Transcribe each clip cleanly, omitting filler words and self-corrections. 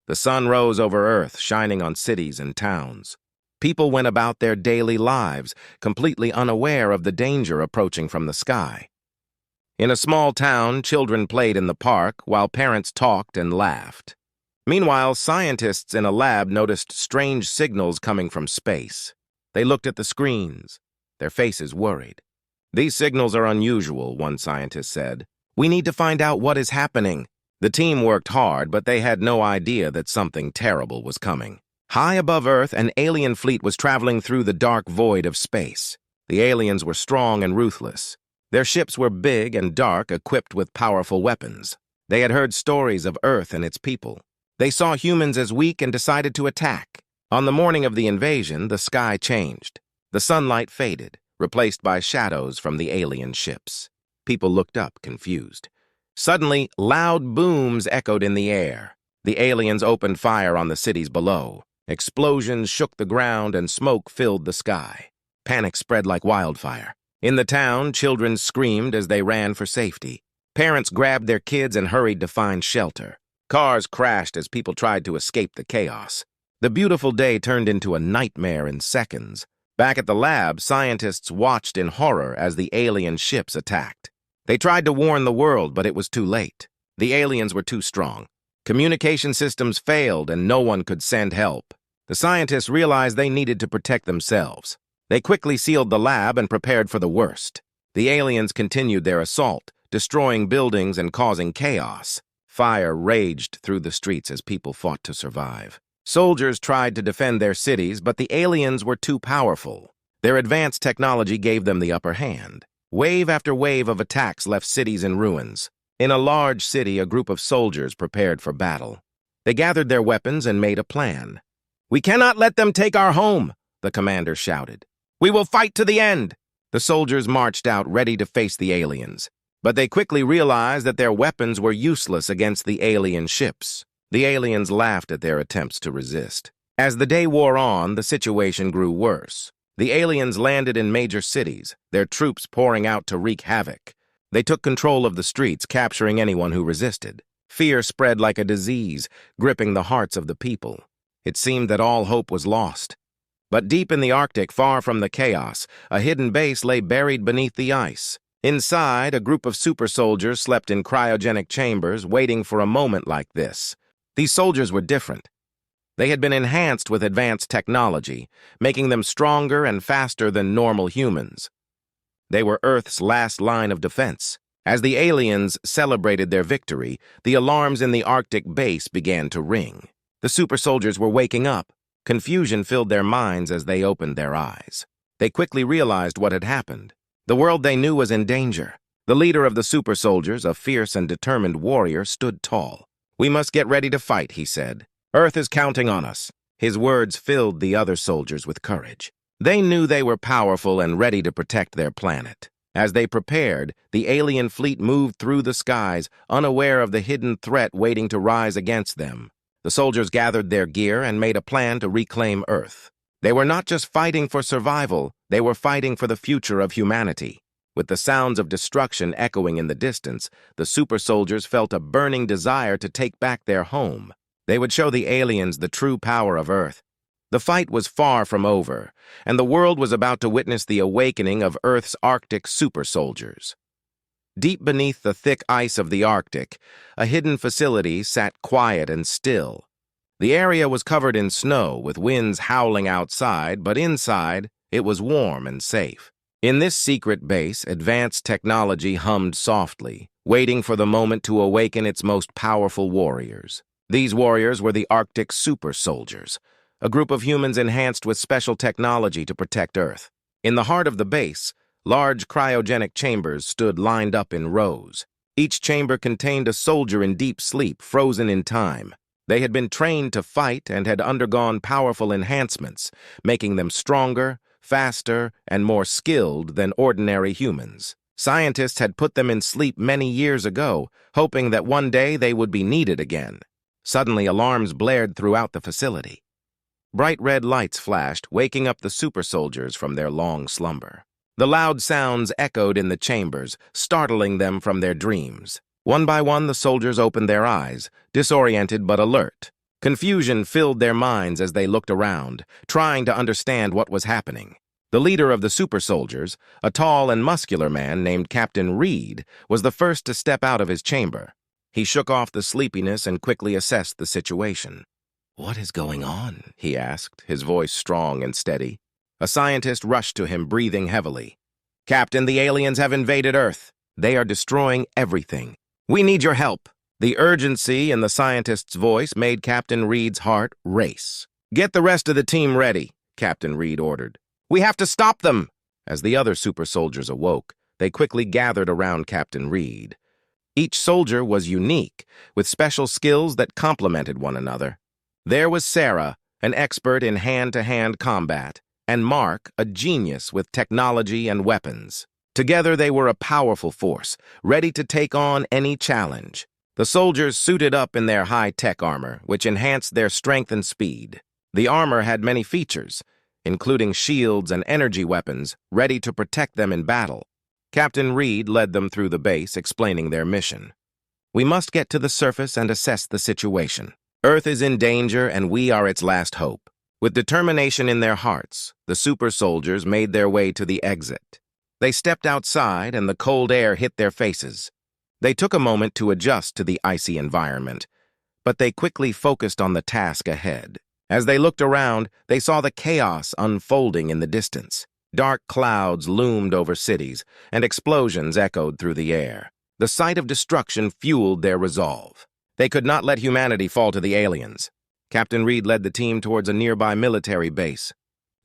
The sun rose over Earth, shining on cities and towns. People went about their daily lives, completely unaware of the danger approaching from the sky. In a small town, children played in the park while parents talked and laughed. Meanwhile, scientists in a lab noticed strange signals coming from space. They looked at the screens, their faces worried. "These signals are unusual," one scientist said. "We need to find out what is happening." The team worked hard, but they had no idea that something terrible was coming. High above Earth, an alien fleet was traveling through the dark void of space. The aliens were strong and ruthless. Their ships were big and dark, equipped with powerful weapons. They had heard stories of Earth and its people. They saw humans as weak and decided to attack. On the morning of the invasion, the sky changed. The sunlight faded, replaced by shadows from the alien ships. People looked up, confused. Suddenly, loud booms echoed in the air. The aliens opened fire on the cities below. Explosions shook the ground and smoke filled the sky. Panic spread like wildfire. In the town, children screamed as they ran for safety. Parents grabbed their kids and hurried to find shelter. Cars crashed as people tried to escape the chaos. The beautiful day turned into a nightmare in seconds. Back at the lab, scientists watched in horror as the alien ships attacked. They tried to warn the world, but it was too late. The aliens were too strong. Communication systems failed and no one could send help. The scientists realized they needed to protect themselves. They quickly sealed the lab and prepared for the worst. The aliens continued their assault, destroying buildings and causing chaos. Fire raged through the streets as people fought to survive. Soldiers tried to defend their cities, but the aliens were too powerful. Their advanced technology gave them the upper hand. Wave after wave of attacks left cities in ruins. In a large city, a group of soldiers prepared for battle. They gathered their weapons and made a plan. "We cannot let them take our home," the commander shouted. "We will fight to the end." The soldiers marched out ready to face the aliens. But they quickly realized that their weapons were useless against the alien ships. The aliens laughed at their attempts to resist. As the day wore on, the situation grew worse. The aliens landed in major cities, their troops pouring out to wreak havoc. They took control of the streets, capturing anyone who resisted. Fear spread like a disease, gripping the hearts of the people. It seemed that all hope was lost. But deep in the Arctic, far from the chaos, a hidden base lay buried beneath the ice. Inside, a group of super soldiers slept in cryogenic chambers, waiting for a moment like this. These soldiers were different. They had been enhanced with advanced technology, making them stronger and faster than normal humans. They were Earth's last line of defense. As the aliens celebrated their victory, the alarms in the Arctic base began to ring. The super soldiers were waking up. Confusion filled their minds as they opened their eyes. They quickly realized what had happened. The world they knew was in danger. The leader of the super soldiers, a fierce and determined warrior, stood tall. "We must get ready to fight," he said. "Earth is counting on us." His words filled the other soldiers with courage. They knew they were powerful and ready to protect their planet. As they prepared, the alien fleet moved through the skies, unaware of the hidden threat waiting to rise against them. The soldiers gathered their gear and made a plan to reclaim Earth. They were not just fighting for survival, they were fighting for the future of humanity. With the sounds of destruction echoing in the distance, the super soldiers felt a burning desire to take back their home. They would show the aliens the true power of Earth. The fight was far from over, and the world was about to witness the awakening of Earth's Arctic super soldiers. Deep beneath the thick ice of the Arctic, a hidden facility sat quiet and still. The area was covered in snow, with winds howling outside, but inside, it was warm and safe. In this secret base, advanced technology hummed softly, waiting for the moment to awaken its most powerful warriors. These warriors were the Arctic super soldiers, a group of humans enhanced with special technology to protect Earth. In the heart of the base, large cryogenic chambers stood lined up in rows. Each chamber contained a soldier in deep sleep, frozen in time. They had been trained to fight and had undergone powerful enhancements, making them stronger, faster, and more skilled than ordinary humans. Scientists had put them in sleep many years ago, hoping that one day they would be needed again. Suddenly, alarms blared throughout the facility. Bright red lights flashed, waking up the super soldiers from their long slumber. The loud sounds echoed in the chambers, startling them from their dreams. One by one, the soldiers opened their eyes, disoriented but alert. Confusion filled their minds as they looked around, trying to understand what was happening. The leader of the super soldiers, a tall and muscular man named Captain Reed, was the first to step out of his chamber. He shook off the sleepiness and quickly assessed the situation. "What is going on?" he asked, his voice strong and steady. A scientist rushed to him, breathing heavily. "Captain, the aliens have invaded Earth. They are destroying everything. We need your help." The urgency in the scientist's voice made Captain Reed's heart race. "Get the rest of the team ready," Captain Reed ordered. "We have to stop them." As the other super soldiers awoke, they quickly gathered around Captain Reed. Each soldier was unique, with special skills that complemented one another. There was Sarah, an expert in hand-to-hand combat, and Mark, a genius with technology and weapons. Together they were a powerful force, ready to take on any challenge. The soldiers suited up in their high-tech armor, which enhanced their strength and speed. The armor had many features, including shields and energy weapons, ready to protect them in battle. Captain Reed led them through the base, explaining their mission. "We must get to the surface and assess the situation. Earth is in danger, and we are its last hope." With determination in their hearts, the super soldiers made their way to the exit. They stepped outside, and the cold air hit their faces. They took a moment to adjust to the icy environment, but they quickly focused on the task ahead. As they looked around, they saw the chaos unfolding in the distance. Dark clouds loomed over cities, and explosions echoed through the air. The sight of destruction fueled their resolve. They could not let humanity fall to the aliens. Captain Reed led the team towards a nearby military base.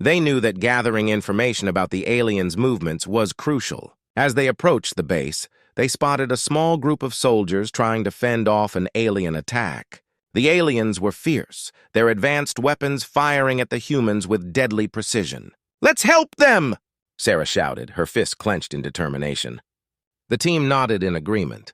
They knew that gathering information about the aliens' movements was crucial. As they approached the base, they spotted a small group of soldiers trying to fend off an alien attack. The aliens were fierce, their advanced weapons firing at the humans with deadly precision. "Let's help them!" Sarah shouted, her fists clenched in determination. The team nodded in agreement.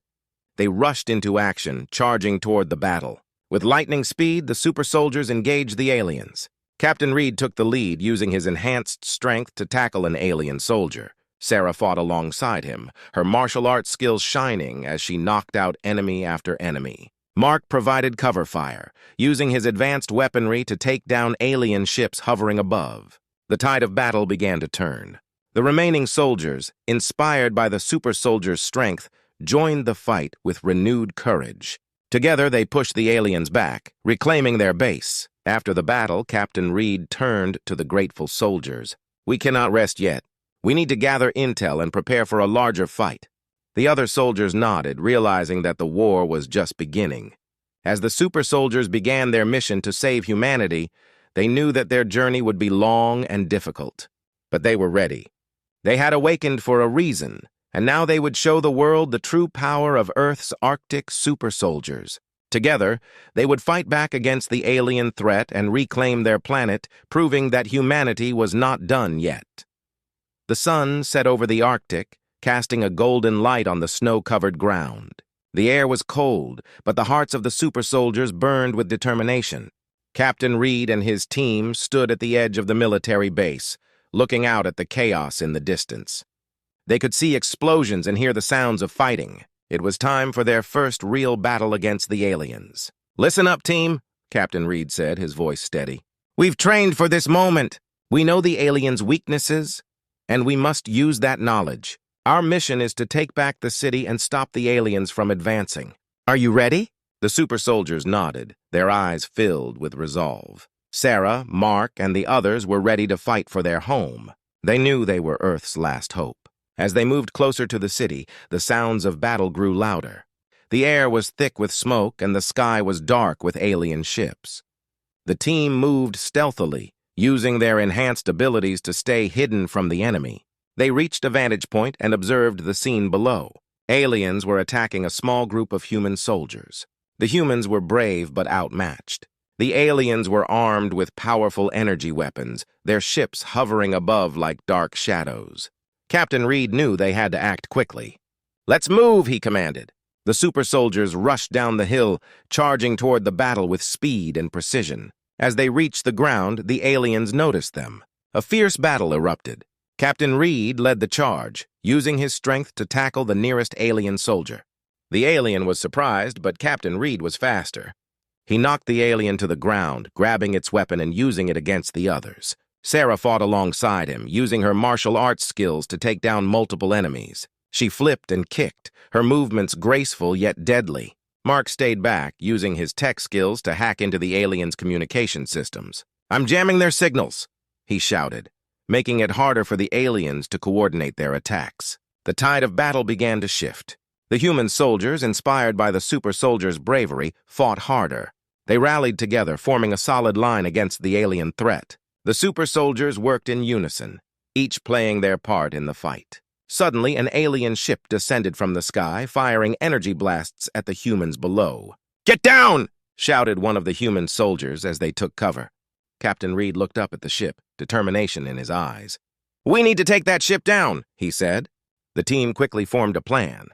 They rushed into action, charging toward the battle. With lightning speed, the super soldiers engaged the aliens. Captain Reed took the lead, using his enhanced strength to tackle an alien soldier. Sarah fought alongside him, her martial arts skills shining as she knocked out enemy after enemy. Mark provided cover fire, using his advanced weaponry to take down alien ships hovering above. The tide of battle began to turn. The remaining soldiers, inspired by the super soldiers' strength, joined the fight with renewed courage. Together, they pushed the aliens back, reclaiming their base. After the battle, Captain Reed turned to the grateful soldiers. "We cannot rest yet. We need to gather intel and prepare for a larger fight." The other soldiers nodded, realizing that the war was just beginning. As the super soldiers began their mission to save humanity, they knew that their journey would be long and difficult. But they were ready. They had awakened for a reason, and now they would show the world the true power of Earth's Arctic super soldiers. Together, they would fight back against the alien threat and reclaim their planet, proving that humanity was not done yet. The sun set over the Arctic, casting a golden light on the snow-covered ground. The air was cold, but the hearts of the super soldiers burned with determination. Captain Reed and his team stood at the edge of the military base, looking out at the chaos in the distance. They could see explosions and hear the sounds of fighting. It was time for their first real battle against the aliens. "Listen up, team," Captain Reed said, his voice steady. "We've trained for this moment. We know the aliens' weaknesses, and we must use that knowledge. Our mission is to take back the city and stop the aliens from advancing. Are you ready?" The super soldiers nodded, their eyes filled with resolve. Sarah, Mark, and the others were ready to fight for their home. They knew they were Earth's last hope. As they moved closer to the city, the sounds of battle grew louder. The air was thick with smoke, and the sky was dark with alien ships. The team moved stealthily, using their enhanced abilities to stay hidden from the enemy. They reached a vantage point and observed the scene below. Aliens were attacking a small group of human soldiers. The humans were brave but outmatched. The aliens were armed with powerful energy weapons, their ships hovering above like dark shadows. Captain Reed knew they had to act quickly. "Let's move," he commanded. The super soldiers rushed down the hill, charging toward the battle with speed and precision. As they reached the ground, the aliens noticed them. A fierce battle erupted. Captain Reed led the charge, using his strength to tackle the nearest alien soldier. The alien was surprised, but Captain Reed was faster. He knocked the alien to the ground, grabbing its weapon and using it against the others. Sarah fought alongside him, using her martial arts skills to take down multiple enemies. She flipped and kicked, her movements graceful yet deadly. Mark stayed back, using his tech skills to hack into the aliens' communication systems. "I'm jamming their signals," he shouted, making it harder for the aliens to coordinate their attacks. The tide of battle began to shift. The human soldiers, inspired by the super soldiers' bravery, fought harder. They rallied together, forming a solid line against the alien threat. The super soldiers worked in unison, each playing their part in the fight. Suddenly, an alien ship descended from the sky, firing energy blasts at the humans below. "Get down!" shouted one of the human soldiers as they took cover. Captain Reed looked up at the ship, determination in his eyes. "We need to take that ship down," he said. The team quickly formed a plan.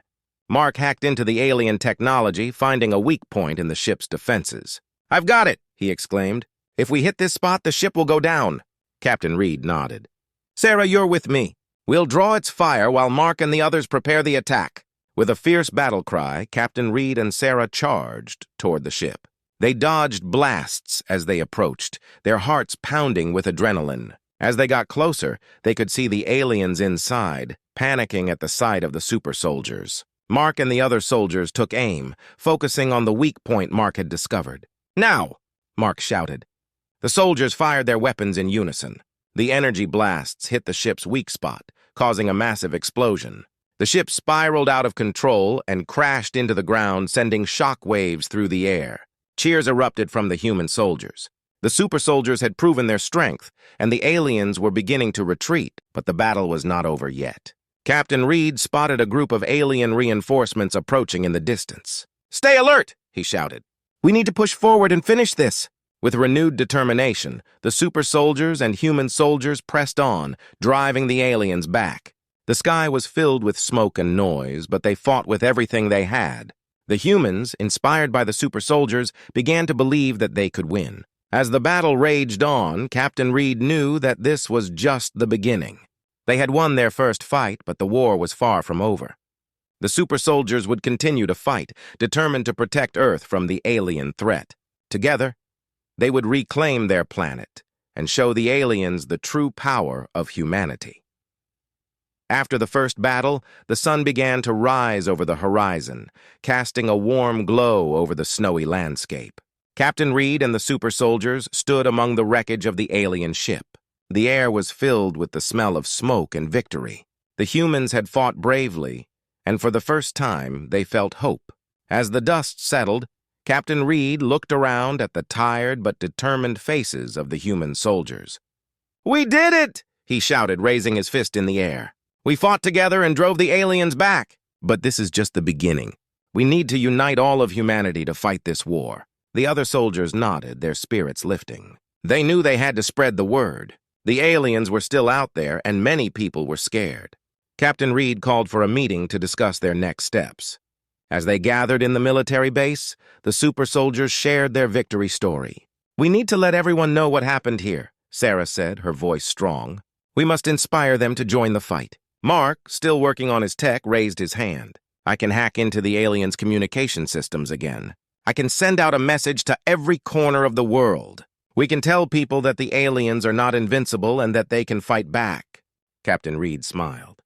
Mark hacked into the alien technology, finding a weak point in the ship's defenses. "I've got it," he exclaimed. "If we hit this spot, the ship will go down." Captain Reed nodded. "Sarah, you're with me. We'll draw its fire while Mark and the others prepare the attack." With a fierce battle cry, Captain Reed and Sarah charged toward the ship. They dodged blasts as they approached, their hearts pounding with adrenaline. As they got closer, they could see the aliens inside, panicking at the sight of the super soldiers. Mark and the other soldiers took aim, focusing on the weak point Mark had discovered. "Now!" Mark shouted. The soldiers fired their weapons in unison. The energy blasts hit the ship's weak spot, causing a massive explosion. The ship spiraled out of control and crashed into the ground, sending shock waves through the air. Cheers erupted from the human soldiers. The super soldiers had proven their strength, and the aliens were beginning to retreat, but the battle was not over yet. Captain Reed spotted a group of alien reinforcements approaching in the distance. "Stay alert!" he shouted. "We need to push forward and finish this." With renewed determination, the super soldiers and human soldiers pressed on, driving the aliens back. The sky was filled with smoke and noise, but they fought with everything they had. The humans, inspired by the super soldiers, began to believe that they could win. As the battle raged on, Captain Reed knew that this was just the beginning. They had won their first fight, but the war was far from over. The super soldiers would continue to fight, determined to protect Earth from the alien threat. Together, they would reclaim their planet and show the aliens the true power of humanity. After the first battle, the sun began to rise over the horizon, casting a warm glow over the snowy landscape. Captain Reed and the super soldiers stood among the wreckage of the alien ship. The air was filled with the smell of smoke and victory. The humans had fought bravely, and for the first time, they felt hope. As the dust settled, Captain Reed looked around at the tired but determined faces of the human soldiers. "We did it!" he shouted, raising his fist in the air. "We fought together and drove the aliens back. But this is just the beginning. We need to unite all of humanity to fight this war." The other soldiers nodded, their spirits lifting. They knew they had to spread the word. The aliens were still out there, and many people were scared. Captain Reed called for a meeting to discuss their next steps. As they gathered in the military base, the super soldiers shared their victory story. "We need to let everyone know what happened here," Sarah said, her voice strong. "We must inspire them to join the fight." Mark, still working on his tech, raised his hand. "I can hack into the aliens' communication systems again. I can send out a message to every corner of the world. We can tell people that the aliens are not invincible and that they can fight back." Captain Reed smiled.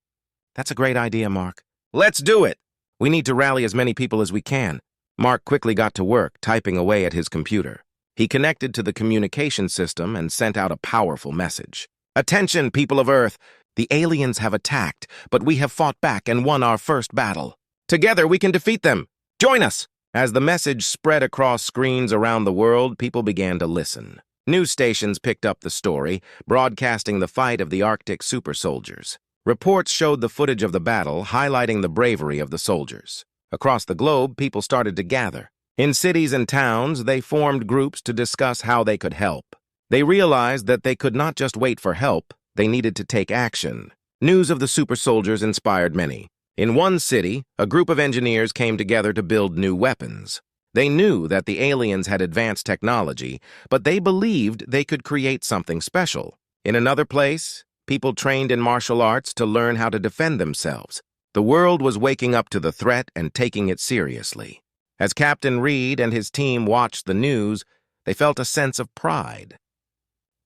"That's a great idea, Mark. Let's do it! We need to rally as many people as we can." Mark quickly got to work, typing away at his computer. He connected to the communication system and sent out a powerful message. "Attention, people of Earth! The aliens have attacked, but we have fought back and won our first battle. Together we can defeat them. Join us!" As the message spread across screens around the world, people began to listen. News stations picked up the story, broadcasting the fight of the Arctic super soldiers. Reports showed the footage of the battle, highlighting the bravery of the soldiers. Across the globe, people started to gather. In cities and towns, they formed groups to discuss how they could help. They realized that they could not just wait for help, they needed to take action. News of the super soldiers inspired many. In one city, a group of engineers came together to build new weapons. They knew that the aliens had advanced technology, but they believed they could create something special. In another place, people trained in martial arts to learn how to defend themselves. The world was waking up to the threat and taking it seriously. As Captain Reed and his team watched the news, they felt a sense of pride.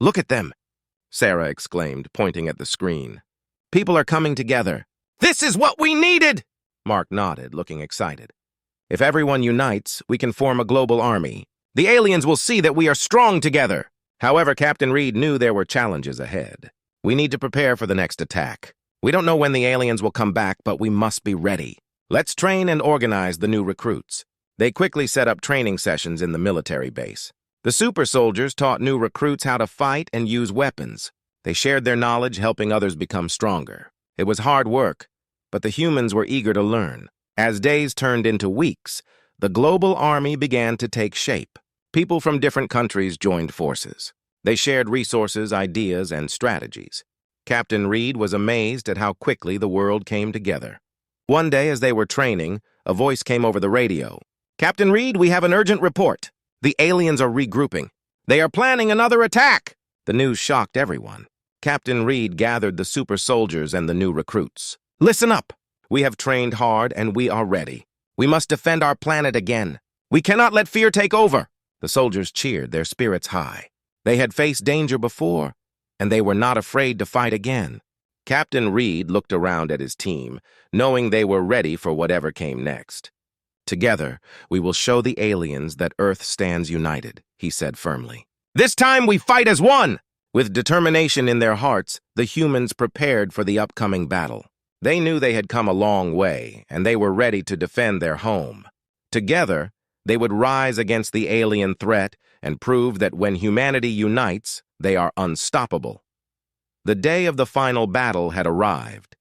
"Look at them," Sarah exclaimed, pointing at the screen. "People are coming together." "This is what we needed!" Mark nodded, looking excited. "If everyone unites, we can form a global army. The aliens will see that we are strong together." However, Captain Reed knew there were challenges ahead. "We need to prepare for the next attack. We don't know when the aliens will come back, but we must be ready. Let's train and organize the new recruits." They quickly set up training sessions in the military base. The super soldiers taught new recruits how to fight and use weapons. They shared their knowledge, helping others become stronger. It was hard work, but the humans were eager to learn. As days turned into weeks, the global army began to take shape. People from different countries joined forces. They shared resources, ideas, and strategies. Captain Reed was amazed at how quickly the world came together. One day, as they were training, a voice came over the radio. "Captain Reed, we have an urgent report. The aliens are regrouping. They are planning another attack." The news shocked everyone. Captain Reed gathered the super soldiers and the new recruits. "Listen up. We have trained hard and we are ready. We must defend our planet again. We cannot let fear take over." The soldiers cheered, their spirits high. They had faced danger before, and they were not afraid to fight again. Captain Reed looked around at his team, knowing they were ready for whatever came next. "Together, we will show the aliens that Earth stands united," he said firmly. "This time we fight as one!" With determination in their hearts, the humans prepared for the upcoming battle. They knew they had come a long way, and they were ready to defend their home. Together, they would rise against the alien threat and prove that when humanity unites, they are unstoppable. The day of the final battle had arrived.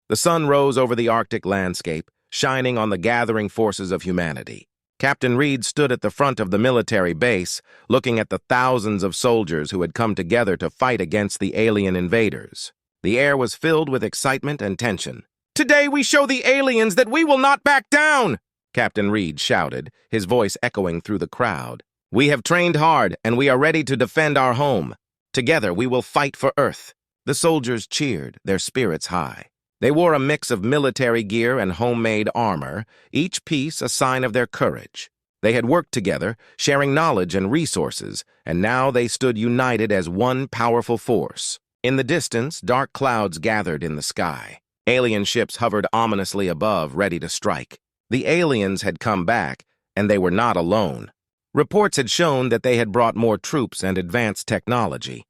The sun rose over the Arctic landscape, shining on the gathering forces of humanity. Captain Reed stood at the front of the military base, looking at the thousands of soldiers who had come together to fight against the alien invaders. The air was filled with excitement and tension. "Today we show the aliens that we will not back down!" Captain Reed shouted, his voice echoing through the crowd. "We have trained hard, and we are ready to defend our home. Together we will fight for Earth." The soldiers cheered, their spirits high. They wore a mix of military gear and homemade armor, each piece a sign of their courage. They had worked together, sharing knowledge and resources, and now they stood united as one powerful force. In the distance, dark clouds gathered in the sky. Alien ships hovered ominously above, ready to strike. The aliens had come back, and they were not alone. Reports had shown that they had brought more troops and advanced technology.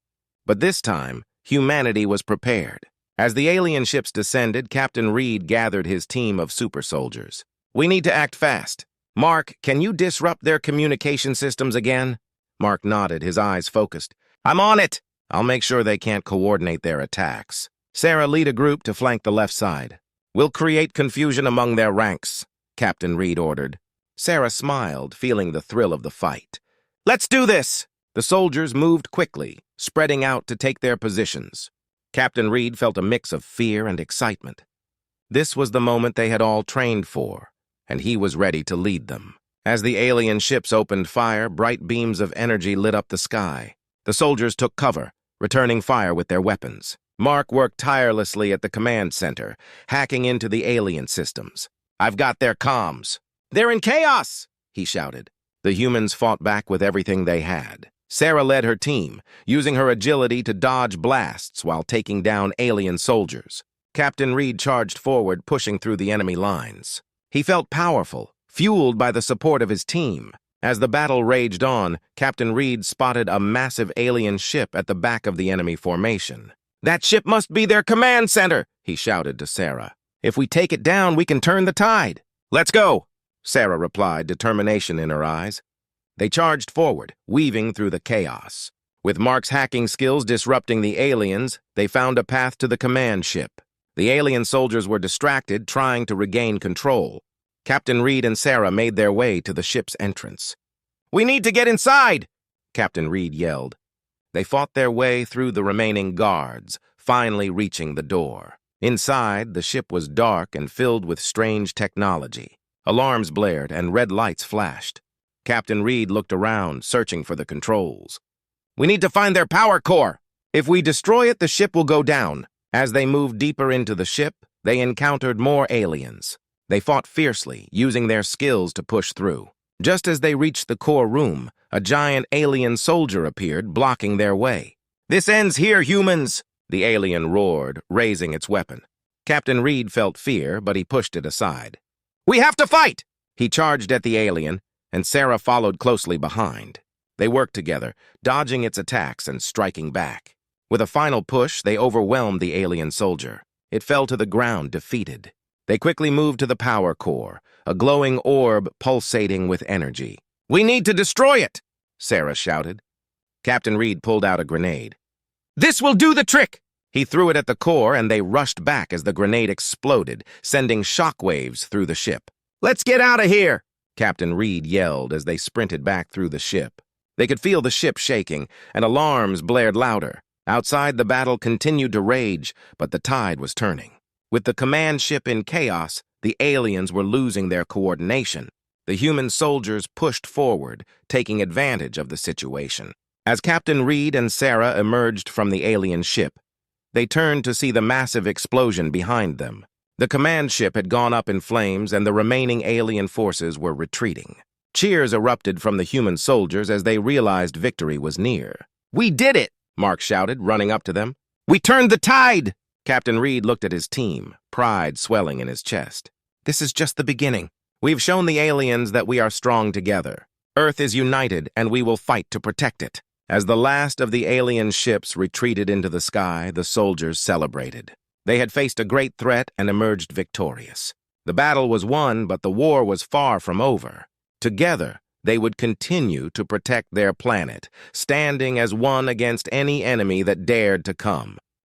But this time, humanity was prepared. As the alien ships descended, Captain Reed gathered his team of super soldiers. "We need to act fast. Mark, can you disrupt their communication systems again?" Mark nodded, his eyes focused. "I'm on it. I'll make sure they can't coordinate their attacks." "Sarah, lead a group to flank the left side. We'll create confusion among their ranks," Captain Reed ordered. Sarah smiled, feeling the thrill of the fight. "Let's do this!" The soldiers moved quickly, spreading out to take their positions. Captain Reed felt a mix of fear and excitement. This was the moment they had all trained for, and he was ready to lead them. As the alien ships opened fire, bright beams of energy lit up the sky. The soldiers took cover, returning fire with their weapons. Mark worked tirelessly at the command center, hacking into the alien systems. "I've got their comms." "They're in chaos!" he shouted. The humans fought back with everything they had. Sarah led her team, using her agility to dodge blasts while taking down alien soldiers. Captain Reed charged forward, pushing through the enemy lines. He felt powerful, fueled by the support of his team. As the battle raged on, Captain Reed spotted a massive alien ship at the back of the enemy formation. "That ship must be their command center," he shouted to Sarah. "If we take it down, we can turn the tide." "Let's go," Sarah replied, determination in her eyes. They charged forward, weaving through the chaos. With Mark's hacking skills disrupting the aliens, they found a path to the command ship. The alien soldiers were distracted, trying to regain control. Captain Reed and Sarah made their way to the ship's entrance. "We need to get inside!" Captain Reed yelled. They fought their way through the remaining guards, finally reaching the door. Inside, the ship was dark and filled with strange technology. Alarms blared and red lights flashed. Captain Reed looked around, searching for the controls. "We need to find their power core. If we destroy it, the ship will go down." As they moved deeper into the ship, they encountered more aliens. They fought fiercely, using their skills to push through. Just as they reached the core room, a giant alien soldier appeared, blocking their way. "This ends here, humans!" the alien roared, raising its weapon. Captain Reed felt fear, but he pushed it aside. "We have to fight!" He charged at the alien, and Sarah followed closely behind. They worked together, dodging its attacks and striking back. With a final push, they overwhelmed the alien soldier. It fell to the ground, defeated. They quickly moved to the power core, a glowing orb pulsating with energy. "We need to destroy it!" Sarah shouted. Captain Reed pulled out a grenade. "This will do the trick!" He threw it at the core, and they rushed back as the grenade exploded, sending shockwaves through the ship. "Let's get out of here!" Captain Reed yelled as they sprinted back through the ship. They could feel the ship shaking, and alarms blared louder. Outside, the battle continued to rage, but the tide was turning. With the command ship in chaos, the aliens were losing their coordination. The human soldiers pushed forward, taking advantage of the situation. As Captain Reed and Sarah emerged from the alien ship, they turned to see the massive explosion behind them. The command ship had gone up in flames, and the remaining alien forces were retreating. Cheers erupted from the human soldiers as they realized victory was near. "We did it!" Mark shouted, running up to them. "We turned the tide!" Captain Reed looked at his team, pride swelling in his chest. "This is just the beginning. We've shown the aliens that we are strong together. Earth is united, and we will fight to protect it." As the last of the alien ships retreated into the sky, the soldiers celebrated. They had faced a great threat and emerged victorious. The battle was won, but the war was far from over. Together, they would continue to protect their planet, standing as one against any enemy that dared to come.